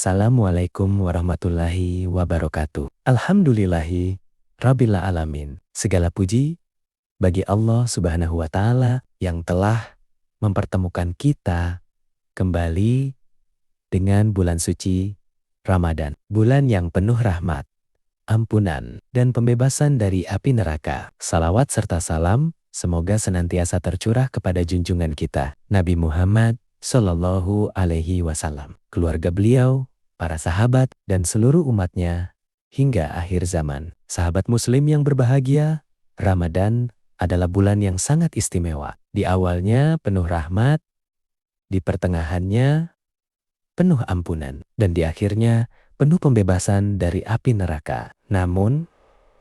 Assalamualaikum warahmatullahi wabarakatuh. Alhamdulillahi Rabbil alamin. Segala puji bagi Allah Subhanahu wa Ta'ala yang telah mempertemukan kita kembali dengan bulan suci Ramadan. Bulan yang penuh rahmat, ampunan, dan pembebasan dari api neraka. Salawat serta salam semoga senantiasa tercurah kepada junjungan kita, Nabi Muhammad Sallallahu Alaihi Wasallam, keluarga beliau, para sahabat, dan seluruh umatnya hingga akhir zaman. Sahabat muslim yang berbahagia, Ramadan adalah bulan yang sangat istimewa. Di awalnya penuh rahmat, di pertengahannya penuh ampunan, dan di akhirnya penuh pembebasan dari api neraka. Namun,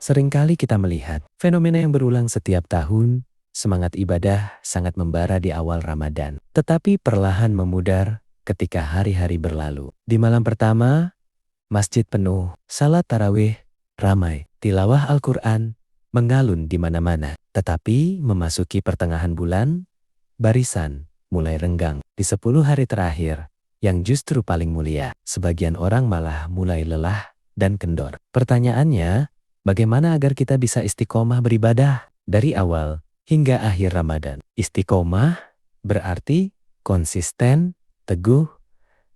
seringkali kita melihat fenomena yang berulang setiap tahun. Semangat ibadah sangat membara di awal Ramadan, tetapi perlahan memudar ketika hari-hari berlalu. Di malam pertama, masjid penuh, salat tarawih ramai, tilawah Al-Quran mengalun di mana-mana. Tetapi memasuki pertengahan bulan, barisan mulai renggang. Di 10 hari terakhir, yang justru paling mulia, sebagian orang malah mulai lelah dan kendor. Pertanyaannya, bagaimana agar kita bisa istiqomah beribadah dari awal hingga akhir Ramadan? Istiqomah berarti konsisten, teguh,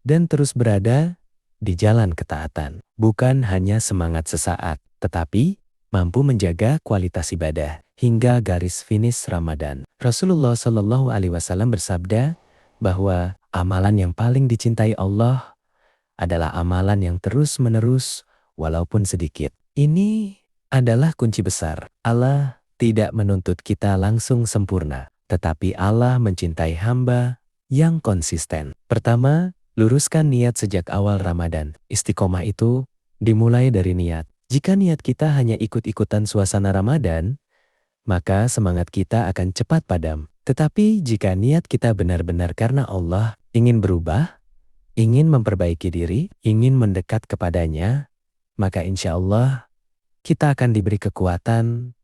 dan terus berada di jalan ketaatan. Bukan hanya semangat sesaat, tetapi mampu menjaga kualitas ibadah hingga garis finish Ramadan. Rasulullah Shallallahu Alaihi Wasallam bersabda bahwa amalan yang paling dicintai Allah adalah amalan yang terus-menerus walaupun sedikit. Ini adalah kunci besar. Allah tidak menuntut kita langsung sempurna, tetapi Allah mencintai hamba yang konsisten. Pertama, luruskan niat sejak awal Ramadan. Istiqomah itu dimulai dari niat. Jika niat kita hanya ikut-ikutan suasana Ramadan, maka semangat kita akan cepat padam. Tetapi jika niat kita benar-benar karena Allah, ingin berubah, ingin memperbaiki diri, ingin mendekat kepadanya, maka insya Allah kita akan diberi kekuatan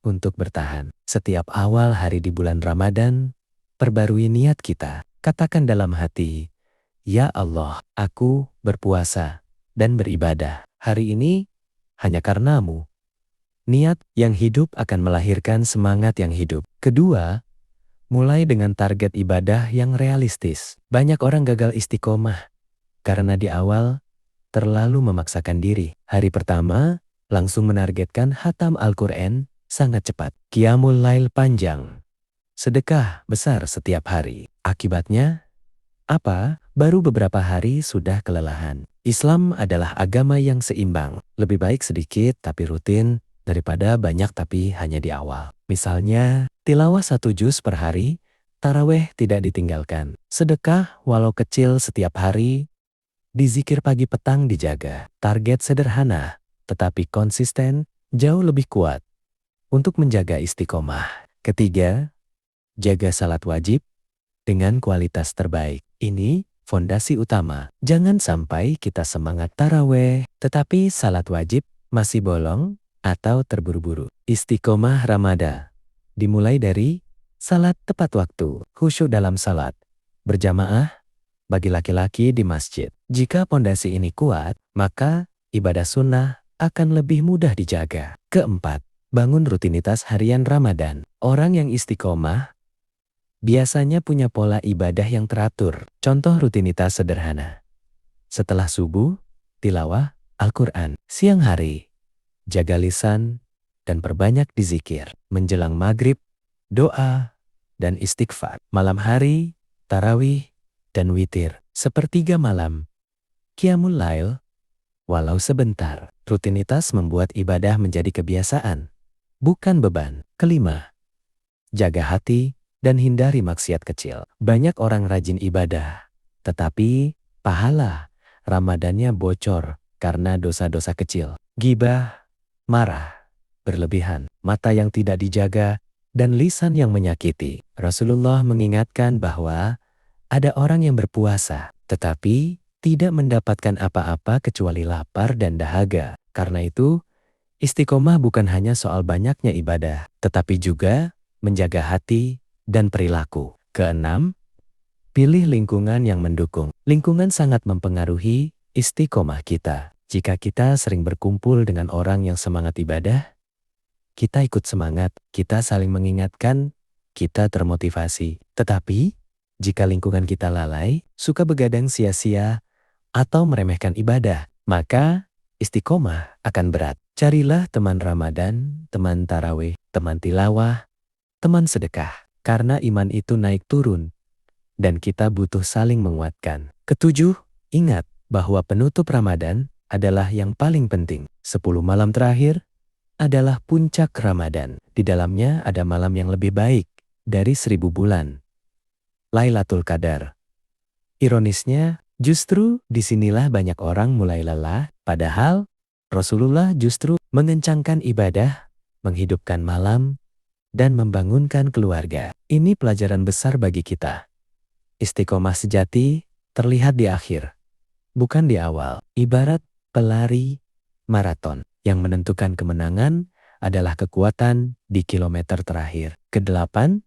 untuk bertahan. Setiap awal hari di bulan Ramadan, perbarui niat kita. Katakan dalam hati, "Ya Allah, aku berpuasa dan beribadah hari ini hanya karena-Mu." Niat yang hidup akan melahirkan semangat yang hidup. Kedua, mulai dengan target ibadah yang realistis. Banyak orang gagal istiqomah karena di awal terlalu memaksakan diri. Hari pertama, langsung menargetkan khatam Al-Quran sangat cepat. Qiyamul Lail panjang. Sedekah besar setiap hari. Akibatnya, apa? Baru beberapa hari sudah kelelahan. Islam adalah agama yang seimbang. Lebih baik sedikit tapi rutin daripada banyak tapi hanya di awal. Misalnya, tilawah 1 juz per hari, taraweh tidak ditinggalkan. Sedekah walau kecil setiap hari, dizikir pagi petang dijaga. Target sederhana, tetapi konsisten jauh lebih kuat untuk menjaga istiqomah. Ketiga, jaga salat wajib dengan kualitas terbaik. Ini fondasi utama. Jangan sampai kita semangat taraweh, tetapi salat wajib masih bolong atau terburu-buru. Istiqomah Ramadan dimulai dari salat tepat waktu, khusyuk dalam salat, berjamaah bagi laki-laki di masjid. Jika fondasi ini kuat, maka ibadah sunnah akan lebih mudah dijaga. Keempat, bangun rutinitas harian Ramadan. Orang yang istiqomah biasanya punya pola ibadah yang teratur. Contoh rutinitas sederhana. Setelah subuh, tilawah Al-Quran. Siang hari, jaga lisan dan perbanyak dizikir. Menjelang maghrib, doa dan istighfar. Malam hari, tarawih dan witir. Sepertiga malam, Qiyamul Lail, walau sebentar. Rutinitas membuat ibadah menjadi kebiasaan, bukan beban. Kelima, jaga hati dan hindari maksiat kecil. Banyak orang rajin ibadah, tetapi pahala Ramadannya bocor karena dosa-dosa kecil. Ghibah, marah, berlebihan, mata yang tidak dijaga, dan lisan yang menyakiti. Rasulullah mengingatkan bahwa ada orang yang berpuasa, tetapi tidak mendapatkan apa-apa kecuali lapar dan dahaga. Karena itu, istiqomah bukan hanya soal banyaknya ibadah, tetapi juga menjaga hati dan perilaku. Keenam, pilih lingkungan yang mendukung. Lingkungan sangat mempengaruhi istiqomah kita. Jika kita sering berkumpul dengan orang yang semangat ibadah, kita ikut semangat, kita saling mengingatkan, kita termotivasi. Tetapi, jika lingkungan kita lalai, suka begadang sia-sia, atau meremehkan ibadah, maka istiqomah akan berat. Carilah teman Ramadan, teman tarawih, teman tilawah, teman sedekah. Karena iman itu naik turun, dan kita butuh saling menguatkan. Ketujuh, ingat bahwa penutup Ramadan adalah yang paling penting. 10 malam terakhir adalah puncak Ramadan. Di dalamnya ada malam yang lebih baik dari 1000 bulan. Lailatul Qadar. Ironisnya, justru disinilah banyak orang mulai lelah, padahal Rasulullah justru mengencangkan ibadah, menghidupkan malam, dan membangunkan keluarga. Ini pelajaran besar bagi kita. Istiqomah sejati terlihat di akhir, bukan di awal. Ibarat pelari maraton, yang menentukan kemenangan adalah kekuatan di kilometer terakhir. Kedelapan,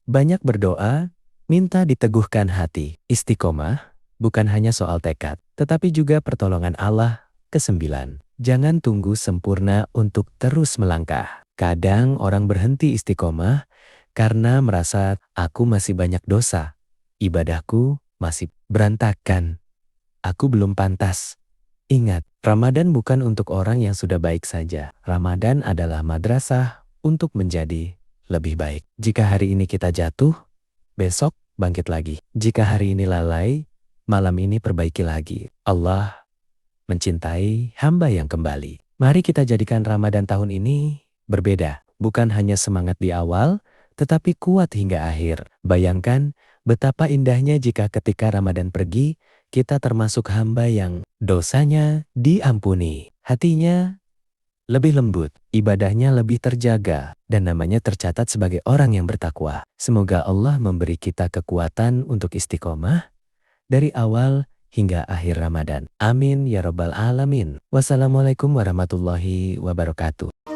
banyak berdoa, minta diteguhkan hati. Istiqomah bukan hanya soal tekad, tetapi juga pertolongan Allah. Kesembilan, jangan tunggu sempurna untuk terus melangkah. Kadang orang berhenti istiqomah karena merasa aku masih banyak dosa, ibadahku masih berantakan, aku belum pantas. Ingat, Ramadan bukan untuk orang yang sudah baik saja. Ramadan adalah madrasah untuk menjadi lebih baik. Jika hari ini kita jatuh, besok bangkit lagi. Jika hari ini lalai, malam ini perbaiki lagi. Allah mencintai hamba yang kembali. Mari kita jadikan Ramadan tahun ini berbeda. Bukan hanya semangat di awal, tetapi kuat hingga akhir. Bayangkan betapa indahnya jika ketika Ramadan pergi, kita termasuk hamba yang dosanya diampuni. Hatinya lebih lembut, ibadahnya lebih terjaga, dan namanya tercatat sebagai orang yang bertakwa. Semoga Allah memberi kita kekuatan untuk istiqomah dari awal hingga akhir Ramadan. Amin ya rabbal alamin. Wassalamualaikum warahmatullahi wabarakatuh.